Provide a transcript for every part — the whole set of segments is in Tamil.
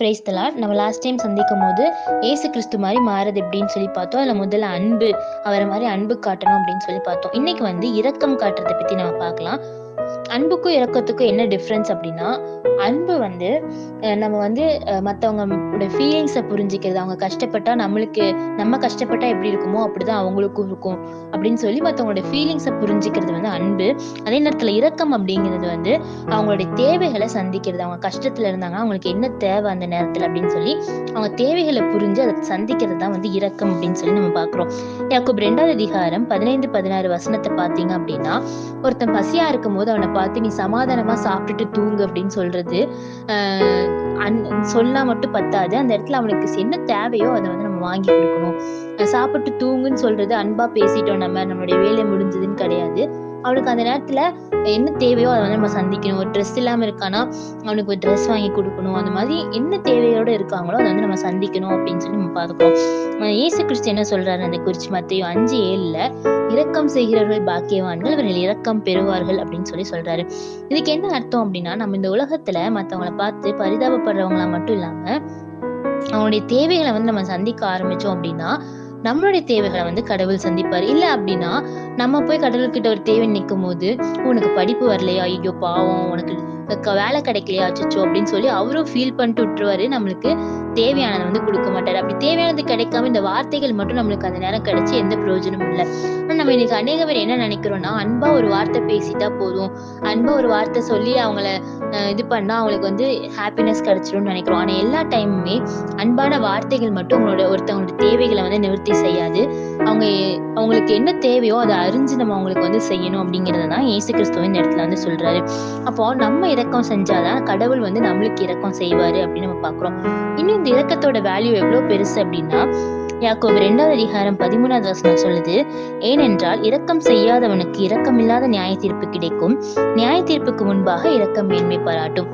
Praise the Lord. நம்ம லாஸ்ட் டைம் சந்திக்கும்போது ஏசு கிறிஸ்து மாதிரி மாறுது எப்படின்னு சொல்லி பார்த்தோம். அதில் முதல்ல அன்பு, அவரை மாதிரி அன்பு காட்டணும் அப்படின்னு சொல்லி பார்த்தோம். இன்னைக்கு இரக்கம் காட்டுறதை பற்றி நம்ம பார்க்கலாம். அன்புக்கும் இரக்கத்துக்கும் என்ன டிஃப்ரென்ஸ் அப்படின்னா, அன்பு நம்ம மற்றவங்களோட ஃபீலிங்ஸை புரிஞ்சுக்கிறது. அவங்க கஷ்டப்பட்டா நம்ம கஷ்டப்பட்டா எப்படி இருக்குமோ அப்படிதான் அவங்களுக்கும் இருக்கும் அப்படின்னு சொல்லி மற்றவங்களோட ஃபீலிங்ஸை புரிஞ்சுக்கிறது அன்பு. அதே நேரத்தில் இரக்கம் அப்படிங்கிறது அவங்களுடைய தேவைகளை சந்திக்கிறது. அவங்க கஷ்டத்துல இருந்தாங்கன்னா அவங்களுக்கு என்ன தேவை அந்த நேரத்தில் அப்படின்னு சொல்லி அவங்க தேவைகளை புரிஞ்சு அதை சந்திக்கிறது தான் இரக்கம் அப்படின்னு சொல்லி நம்ம பார்க்குறோம். யாக்கோபு 2வது அதிகாரம் 15-16 வசனத்தை பார்த்தீங்க அப்படின்னா, ஒருத்தன் பசியா இருக்கும் போது அவனை பார்த்து நீ சமாதானமா சாப்பிட்டுட்டு தூங்கு அப்படின்னு சொல்றது சொன்னா மட்டும் பத்தாது. அந்த இடத்துல அவனுக்கு என்ன தேவையோ அதை நம்ம வாங்கி கொடுக்கணும். சாப்பிட்டு தூங்குன்னு சொல்றது அன்பா பேசிட்டோம், நம்மளுடைய வேலை முடிஞ்சதுன்னு கிடையாது. அவனுக்கு அந்த நேரத்துல என்ன தேவையோ அதை நம்ம சந்திக்கணும். ஒரு ட்ரெஸ் இல்லாம இருக்கானா அவனுக்கு ஒரு ட்ரெஸ் வாங்கி கொடுக்கணும். அந்த மாதிரி என்ன தேவையோட இருக்காங்களோ அதை நம்ம சந்திக்கணும் அப்படின்னு சொல்லி நம்ம பார்க்கிறோம். இயேசு கிறிஸ்து என்ன சொல்றாரு அதை குறிச்சு மத்தேயு 5:7 இரக்கம் செய்கிறவர்கள் பாக்கியவான்கள், அவர்கள் இரக்கம் பெறுவார்கள் அப்படின்னு சொல்லி சொல்றாரு. இதுக்கு என்ன அர்த்தம் அப்படின்னா, நம்ம இந்த உலகத்துல மத்தவங்களை பார்த்து பரிதாபப்படுறவங்களா மட்டும் இல்லாம அவங்களுடைய தேவைகளை நம்ம சந்திக்க ஆரம்பிச்சோம் அப்படின்னா நம்மளுடைய தேவைகளை கடவுள் சந்திப்பாரு. இல்ல அப்படின்னா நம்ம போய் கடவுள்கிட்ட ஒரு தேவை நிற்கும் போது, உனக்கு படிப்பு வரலையா, ஐயோ பாவம், உனக்கு வேலை கிடைக்கலையா, அச்சோ அப்படின்னு சொல்லி அவரும் ஃபீல் பண்ணிட்டு விட்டுருவாரு. நம்மளுக்கு தேவையானதை கொடுக்க மாட்டாரு. அப்படி தேவையானது கிடைக்காம இந்த வார்த்தைகள் மட்டும் நம்மளுக்கு அந்த நேரம் கிடைச்சி எந்த பிரயோஜனமும் இல்லை. நம்ம இன்னைக்கு அநேக பேர் என்ன நினைக்கிறோம்னா, அன்பா ஒரு வார்த்தை பேசிட்டா போதும், அன்பா ஒரு வார்த்தை சொல்லி அவங்கள இது பண்ணா அவங்களுக்கு ஹாப்பினஸ் கிடைச்சிரும்னு நினைக்கிறோம். ஆனா எல்லா டைமுமே அன்பான வார்த்தைகள் மட்டும் ஒருத்தவங்களோட தேவைகளை நிவர்த்தி செய்யாது. அவங்களுக்கு என்ன தேவையோ அதை அறிஞ்சு நம்ம அவங்களுக்கு செய்யணும் அப்படிங்கறதான் இயேசு கிறிஸ்துவ இந்த இடத்துல சொல்றாரு. அப்போ நம்ம இரக்கம் செஞ்சாதான் கடவுள் நம்மளுக்கு இரக்கம் செய்வாரு அப்படின்னு நம்ம பாக்குறோம். இன்னும் இந்த இரக்கத்தோட வேல்யூ எவ்வளவு பெருசு அப்படின்னா, யாக்கோபு 2வது அதிகாரம் 13வது வசனம் சொல்லுது, ஏனென்றால் இரக்கம் செய்யாதவனுக்கு இரக்கமில்லாத நியாய தீர்ப்பு கிடைக்கும், நியாய தீர்ப்புக்கு முன்பாக இரக்கம் மேன்மை பாராட்டும்.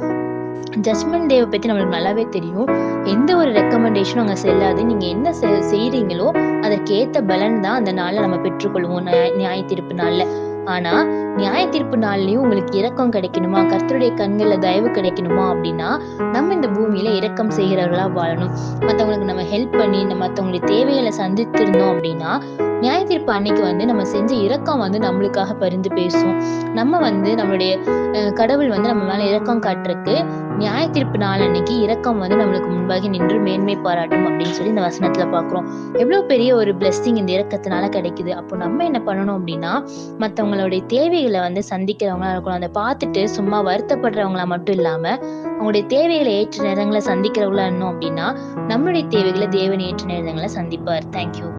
ஜட்மெண்ட் டேவை பத்தி நம்மளுக்கு நல்லாவே தெரியும். எந்த ஒரு ரெக்கமெண்டேஷனும் அங்க செல்லாது. நீங்க என்ன செய்றீங்களோ அதற்கு ஏத்த பலன் தான் அந்த நாள்ல நம்ம பெற்றுக்கொள்வோம், நியாய தீர்ப்பு நாள்ல. ஆனா நியாய தீர்ப்பு நாள்லயும் உங்களுக்கு இரக்கம் கிடைக்கணுமா, கர்த்தருடைய கண்கள்ல தயவு கிடைக்கணுமா அப்படின்னா நம்ம இந்த பூமியில இரக்கம் செய்கிறவர்களா வாழணும். மத்தவங்களுக்கு நம்ம ஹெல்ப் பண்ணி மத்தவங்களுடைய தேவைகளை சந்தித்திருந்தோம் அப்படின்னா நியாய தீர்ப்பு அன்னைக்கு நம்ம செஞ்ச இரக்கம் நம்மளுக்காக பரிந்து பேசும். நம்ம நம்மளுடைய கடவுள் நம்ம மேல இரக்கம் காட்டுறதுக்கு நியாய தீர்ப்பு நாள் அன்னைக்கு இரக்கம் நம்மளுக்கு முன்பாக நின்று மேன்மை பாராட்டும் அப்படின்னு சொல்லி இந்த வசனத்துல பாக்குறோம். எவ்வளவு பெரிய ஒரு பிளெஸிங் இந்த இரக்கத்தினால கிடைக்குது. அப்போ நம்ம என்ன பண்ணணும் அப்படின்னா, மத்தவங்களுடைய தேவைகளை சந்திக்கிறவங்களா இருக்கணும். அதை பார்த்துட்டு சும்மா வருத்தப்படுறவங்களா மட்டும் இல்லாம அவங்களுடைய தேவைகளை ஏற்ற நேரங்களை சந்திக்கிறவங்களா இருந்தோம் அப்படின்னா நம்மளுடைய தேவைகளை தேவன் ஏற்ற நேரங்களை சந்திப்பார். தேங்க்யூ.